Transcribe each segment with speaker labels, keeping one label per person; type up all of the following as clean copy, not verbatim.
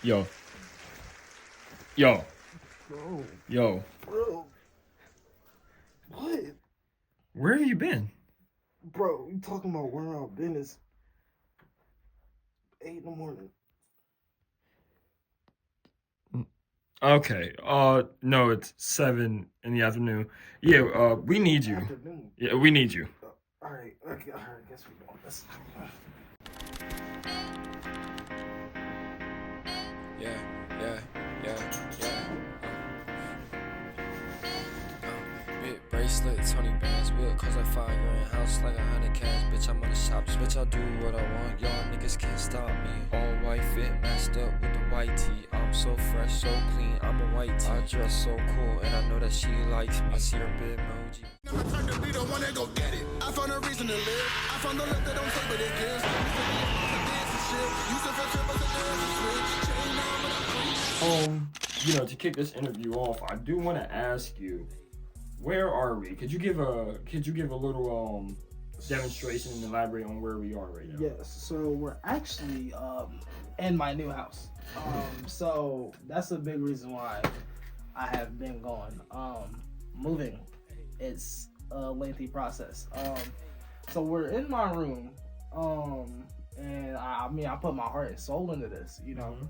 Speaker 1: Yo. Yo.
Speaker 2: Bro.
Speaker 1: Yo.
Speaker 2: Bro. What?
Speaker 1: Where have you been?
Speaker 2: Bro, you talking about where I've been is 8 in the morning.
Speaker 1: Okay. No, it's 7 in the afternoon. Yeah, we need you.
Speaker 2: Afternoon.
Speaker 1: Yeah, we need you.
Speaker 2: Alright, okay, alright, I guess we doing this.
Speaker 3: Yeah. Big bracelet, 20 bands, will cost like 5 grand, house like 100 cash. Bitch, I'm on the shops, bitch, I'll do what I want. Y'all niggas can't stop me. All white fit, masked up with the white tee. I'm so fresh, so clean, I'm a white tee. I dress so cool, and I know that she likes me. I see her big emoji.
Speaker 4: Never turn to be the one that go get it. I found a reason to live. I found the love that don't take but it gives.
Speaker 1: To kick this interview off, I do want to ask you, where are we? Could you give a little demonstration and elaborate on where we are right now?
Speaker 2: Yes, so we're actually in my new house. So that's a big reason why I have been gone. Moving, it's a lengthy process. So we're in my room, and I put my heart and soul into this, you know.
Speaker 1: Mm-hmm.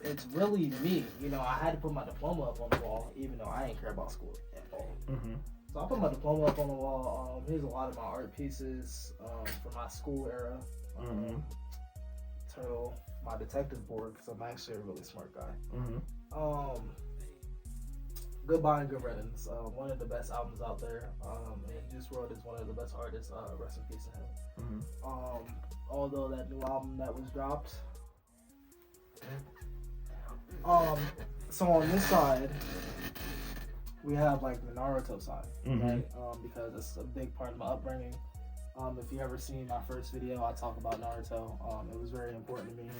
Speaker 2: It's really me, you know. I had to put my diploma up on the wall, even though I ain't care about school at all.
Speaker 1: Mm-hmm.
Speaker 2: So I put my diploma up on the wall. Here's a lot of my art pieces from my school era. Turtle, my detective board, because I'm actually a really smart guy.
Speaker 1: Mm-hmm.
Speaker 2: Goodbye and Good Riddance. One of the best albums out there. And Juice WRLD is one of the best artists. Rest in peace to him.
Speaker 1: Mm-hmm.
Speaker 2: Although that new album that was dropped. So on this side, we have like the Naruto side, right? Because it's a big part of my upbringing. If you ever seen my first video, I talk about Naruto. It was very important to me.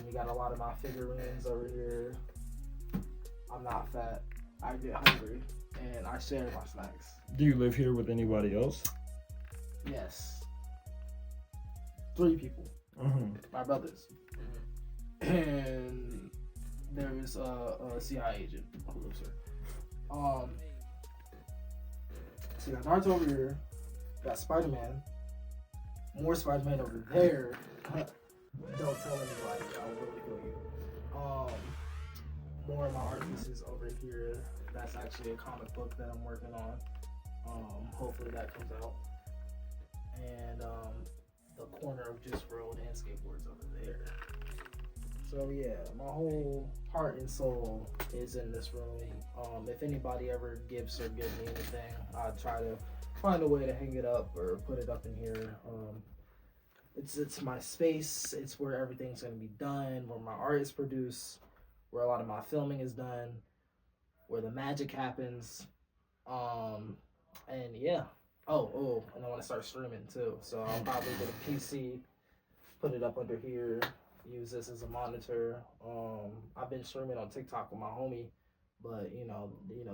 Speaker 2: You got a lot of my figurines over here. I'm not fat. I get hungry, and I share my snacks.
Speaker 1: Do you live here with anybody else?
Speaker 2: Yes. 3 people. My brothers. And there's a CIA agent who lives here. So you got Naruto over here, you got Spider-Man, more Spider-Man over there. Don't tell anybody, I'll really kill you. More of my art pieces over here. That's actually a comic book that I'm working on. Hopefully that comes out. And the corner of Juice WRLD and skateboards over there. So yeah, my whole heart and soul is in this room. If anybody ever gives or gives me anything, I try to find a way to hang it up or put it up in here. It's my space. It's where everything's gonna be done, where my art is produced, where a lot of my filming is done, where the magic happens. And yeah. Oh, and I want to start streaming too. So I'll probably get a PC, put it up under here. Use this as a monitor. I've been streaming on TikTok with my homie, but you know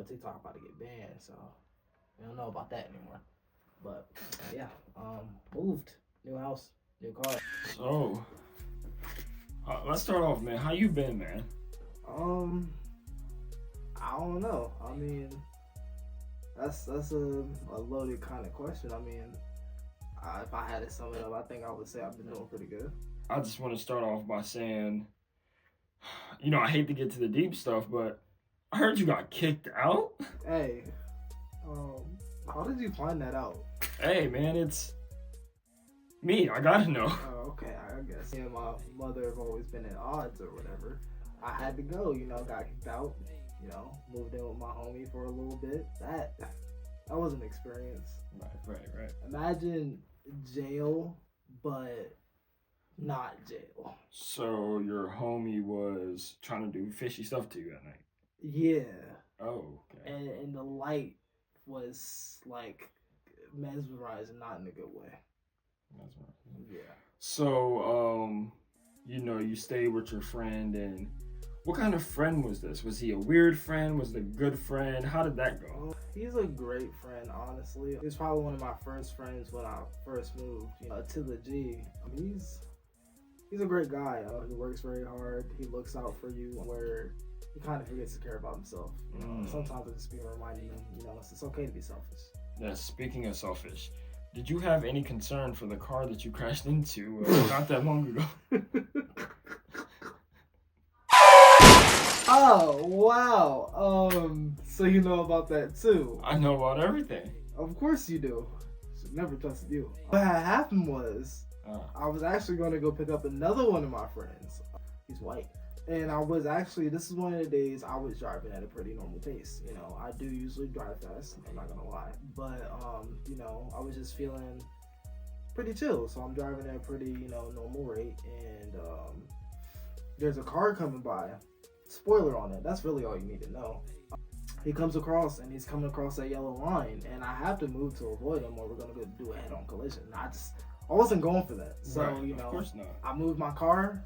Speaker 2: TikTok about to get banned, so we don't know about that anymore. But yeah, moved, new house, new car.
Speaker 1: So let's start off, man. How you been, man?
Speaker 2: I don't know. I mean, that's a loaded kind of question. I mean, if I had to sum it up, I think I would say I've been doing pretty good.
Speaker 1: I just want to start off by saying, I hate to get to the deep stuff, but I heard you got kicked out.
Speaker 2: Hey, how did you find that out?
Speaker 1: Hey, man, it's me. I gotta know.
Speaker 2: Oh, okay, I guess. Me and my mother have always been at odds or whatever. I had to go, got kicked out, moved in with my homie for a little bit. That was an experience.
Speaker 1: Right.
Speaker 2: Imagine jail, but not jail.
Speaker 1: So your homie was trying to do fishy stuff to you at night?
Speaker 2: Yeah.
Speaker 1: Oh, okay.
Speaker 2: And the light was like mesmerizing, not in a good way.
Speaker 1: Mesmerizing.
Speaker 2: Yeah.
Speaker 1: So, you stayed with your friend, and what kind of friend was this? Was he a weird friend? Was it a good friend? How did that go?
Speaker 2: He's a great friend, honestly. He was probably one of my first friends when I first moved to the G. He's a great guy. He works very hard. He looks out for you where he kind of forgets to care about himself. You know? Sometimes I just be reminding him, you know, it's okay to be selfish.
Speaker 1: Yeah, speaking of selfish, did you have any concern for the car that you crashed into not that long ago?
Speaker 2: Oh, wow. So you know about that too?
Speaker 1: I know about everything.
Speaker 2: Of course you do. Should never trust you. What had happened was, I was actually going to go pick up another one of my friends. He's white. And I was actually, this is one of the days I was driving at a pretty normal pace. You know, I do usually drive fast, I'm not gonna lie. But, you know, I was just feeling pretty chill. So I'm driving at a pretty, you know, normal rate. And there's a car coming by. Spoiler on it, that's really all you need to know. He comes across and he's coming across that yellow line. And I have to move to avoid him or we're gonna go do a head-on collision. I wasn't going for that. So,
Speaker 1: right,
Speaker 2: you know,
Speaker 1: of course not.
Speaker 2: I moved my car,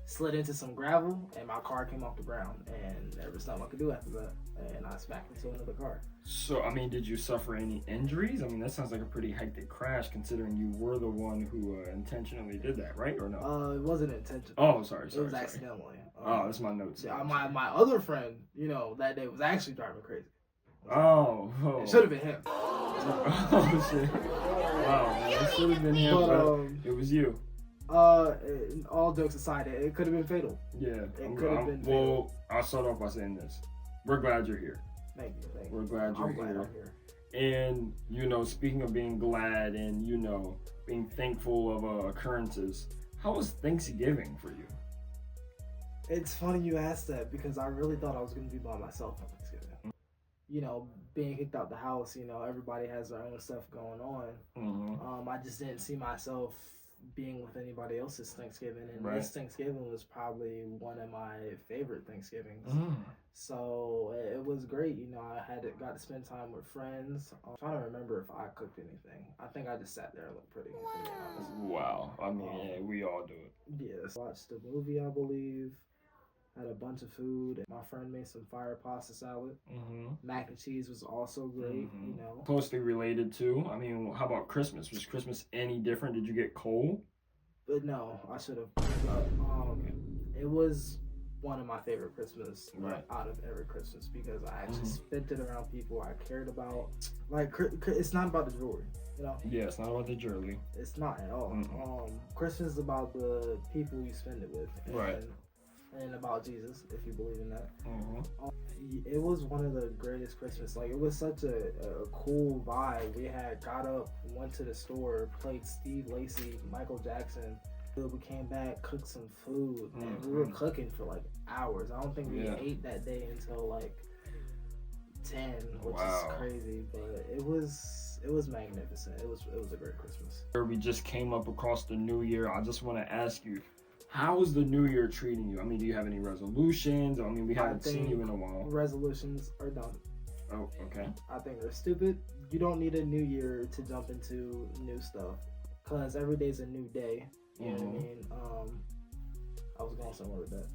Speaker 2: slid into some gravel, and my car came off the ground. And there was nothing I could do after that. And I smacked into another car.
Speaker 1: So, I mean, did you suffer any injuries? I mean, that sounds like a pretty hectic crash considering you were the one who intentionally did that, right? Or no?
Speaker 2: It wasn't intentional.
Speaker 1: Oh, sorry.
Speaker 2: It was accidentally.
Speaker 1: Oh, that's my notes.
Speaker 2: Yeah, my other friend, you know, that day was actually driving crazy.
Speaker 1: Oh.
Speaker 2: It should have been him.
Speaker 1: Oh, shit. Wow, man. It should have been him, but it was you.
Speaker 2: All jokes aside, it could have been fatal.
Speaker 1: Yeah.
Speaker 2: It could have been fatal.
Speaker 1: Well, I'll start off by saying this. We're glad you're here.
Speaker 2: Thank you.
Speaker 1: We're glad you're
Speaker 2: I'm glad
Speaker 1: here.
Speaker 2: I'm here.
Speaker 1: And, you know, speaking of being glad and, you know, being thankful of occurrences, how was Thanksgiving for you?
Speaker 2: It's funny you asked that because I really thought I was going to be by myself on Thanksgiving. You know, being kicked out the house, you know, everybody has their own stuff going on.
Speaker 1: Mm-hmm.
Speaker 2: I just didn't see myself being with anybody else's Thanksgiving. And
Speaker 1: right.
Speaker 2: This Thanksgiving was probably one of my favorite Thanksgivings.
Speaker 1: Mm.
Speaker 2: So it was great. You know, I got to spend time with friends. I'm trying to remember if I cooked anything. I think I just sat there and looked pretty.
Speaker 1: Wow. I mean, yeah, we all do it.
Speaker 2: Yes. Watched the movie, I believe. Had a bunch of food. My friend made some fire pasta salad.
Speaker 1: Mm-hmm.
Speaker 2: Mac and cheese was also great, you know.
Speaker 1: Closely related to, I mean, how about Christmas? Was Christmas any different? Did you get cold?
Speaker 2: But no, I should have. It was one of my favorite Christmas out of every Christmas because I actually spent it around people I cared about. Like, it's not about the jewelry, you know?
Speaker 1: Yeah, it's not about the jewelry.
Speaker 2: It's not at all. Christmas is about the people you spend it with. And about Jesus, if you believe in that. It was one of the greatest Christmas. Like, it was such a cool vibe. We had got up, went to the store, played Steve Lacy, Michael Jackson. We came back, cooked some food, and we were cooking for like hours. I don't think we ate that day until like 10, which is crazy. But it was magnificent. It was a great Christmas.
Speaker 1: We just came up across the new year. I just want to ask you, how is the new year treating you? I mean, do you have any resolutions? I mean, we haven't seen you in a while.
Speaker 2: Resolutions are dumb.
Speaker 1: Oh, okay.
Speaker 2: I think they're stupid. You don't need a new year to jump into new stuff. Because every day's a new day. You know what I mean? I was going somewhere with that.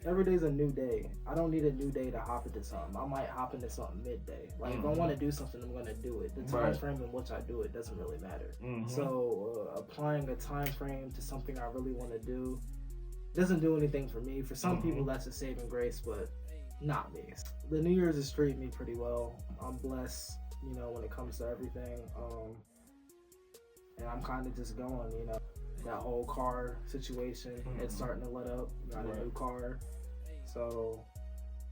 Speaker 2: Every day's a new day. I don't need a new day to hop into something. I might hop into something midday. Like, if I want to do something, I'm going to do it. The time frame in which I do it doesn't really matter. So, applying a time frame to something I really want to do doesn't do anything for me. For some people, that's a saving grace, but not me. The New Year's has treated me pretty well. I'm blessed, you know, when it comes to everything. And I'm kind of just going, you know. That whole car situation, it's starting to let up. Got a new car. So,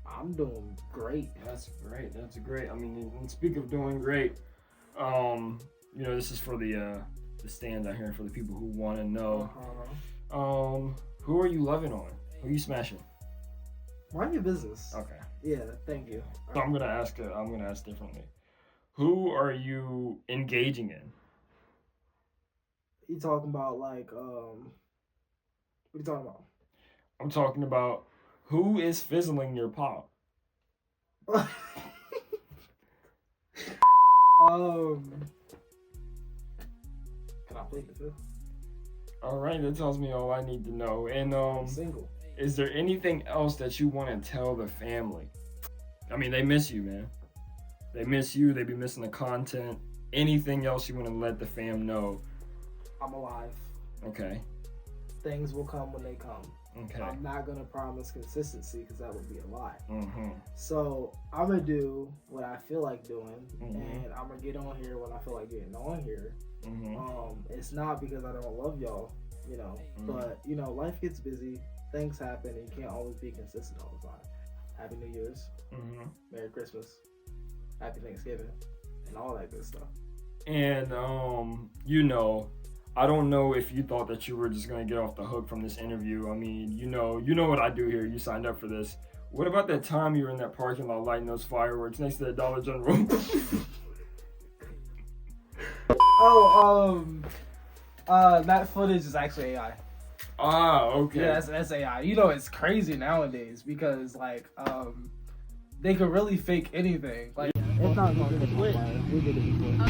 Speaker 2: I'm doing great.
Speaker 1: That's great. I mean, and speak of doing great, you know, this is for the stand out here for the people who want to know. Who are you loving on? Who are you smashing?
Speaker 2: Mind your business.
Speaker 1: Okay.
Speaker 2: Yeah, thank you.
Speaker 1: So I'm gonna ask differently. Who are you engaging in?
Speaker 2: You talking about like what are you talking about?
Speaker 1: I'm talking about who is fizzling your pop.
Speaker 2: Can I plead the fifth?
Speaker 1: All right, that tells me all I need to know. And
Speaker 2: I'm single.
Speaker 1: Is there anything else that you want to tell the family? I mean, they miss you, man. They miss you. They be missing the content. Anything else you want to let the fam know?
Speaker 2: I'm alive.
Speaker 1: Okay.
Speaker 2: things will come when they come.
Speaker 1: Okay.
Speaker 2: I'm not gonna promise consistency because that would be a lie.
Speaker 1: Mm-hmm.
Speaker 2: So I'm gonna do what I feel like doing,
Speaker 1: Mm-hmm.
Speaker 2: and I'm gonna get on here when I feel like getting on here.
Speaker 1: Mm-hmm.
Speaker 2: It's not because I don't love y'all, you know, but you know, life gets busy, things happen, and you can't always be consistent all the time. Happy New Year's, Merry Christmas, Happy Thanksgiving, and all that good stuff.
Speaker 1: And you know, I don't know if you thought that you were just gonna get off the hook from this interview. I mean, you know what I do here. You signed up for this. What about that time you were in that parking lot lighting those fireworks next to the Dollar General?
Speaker 2: That footage is actually AI.
Speaker 1: Ah, okay.
Speaker 2: Yeah, that's AI. You know, it's crazy nowadays because like they could really fake anything. Like it's not gonna get we did it before.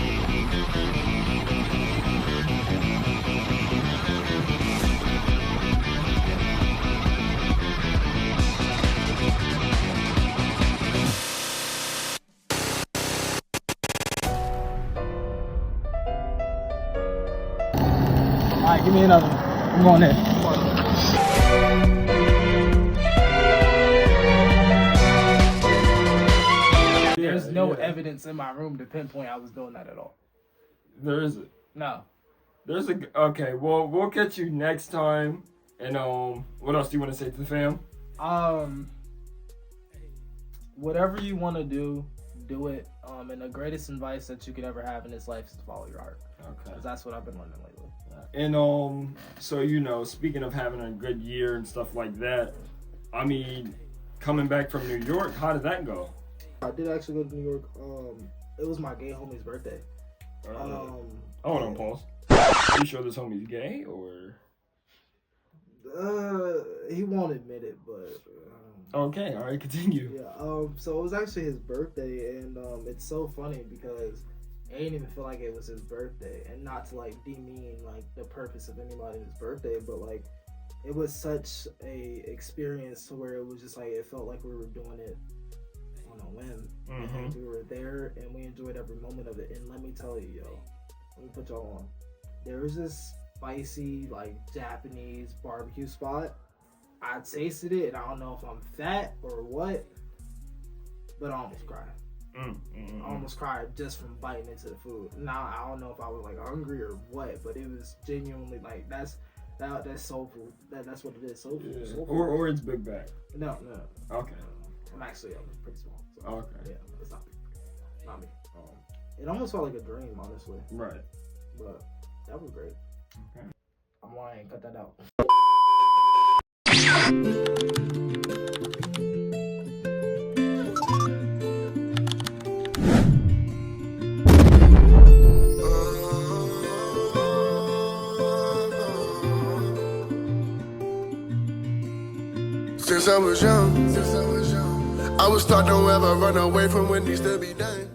Speaker 2: Alright, give me another one. I'm going in. There's no evidence in my room to pinpoint I was doing that at all.
Speaker 1: There isn't.
Speaker 2: No.
Speaker 1: There's a okay. Well, we'll catch you next time. And what else do you want to say to the fam?
Speaker 2: Whatever you want to do it. And the greatest advice that you could ever have in this life is to follow your heart.
Speaker 1: Okay.
Speaker 2: Because that's what I've been learning lately.
Speaker 1: And so you know, speaking of having a good year and stuff like that, I mean, coming back from New York, how did that go?
Speaker 2: I did actually go to New York. It was my gay homie's birthday.
Speaker 1: Hold on, pause. Are you sure this homie's gay or?
Speaker 2: He won't admit it, but.
Speaker 1: Okay, all right, continue.
Speaker 2: Yeah. So it was actually his birthday, and it's so funny because I didn't even feel like it was his birthday, and not to like demean like the purpose of anybody's birthday, but like it was such a experience to where it was just like it felt like we were doing it on a whim. And we were there and we enjoyed every moment of it. And let me tell you, yo, let me put y'all on. There was this spicy like Japanese barbecue spot. I tasted it and I don't know if I'm fat or what, but I almost cried. I almost cried just from biting into the food. Now I don't know if I was like hungry or what, but it was genuinely like that's soul food. That's what it is. Soul food.
Speaker 1: Yeah.
Speaker 2: Soul food.
Speaker 1: Or it's big bag.
Speaker 2: No.
Speaker 1: Okay.
Speaker 2: I'm pretty small. So,
Speaker 1: Okay.
Speaker 2: Yeah, it's not big. Not me. It almost felt like a dream, honestly.
Speaker 1: Right.
Speaker 2: But that was great.
Speaker 1: Okay.
Speaker 2: I'm lying. Cut that out.
Speaker 4: Since I was young, I was taught don't ever run away from what needs to be done.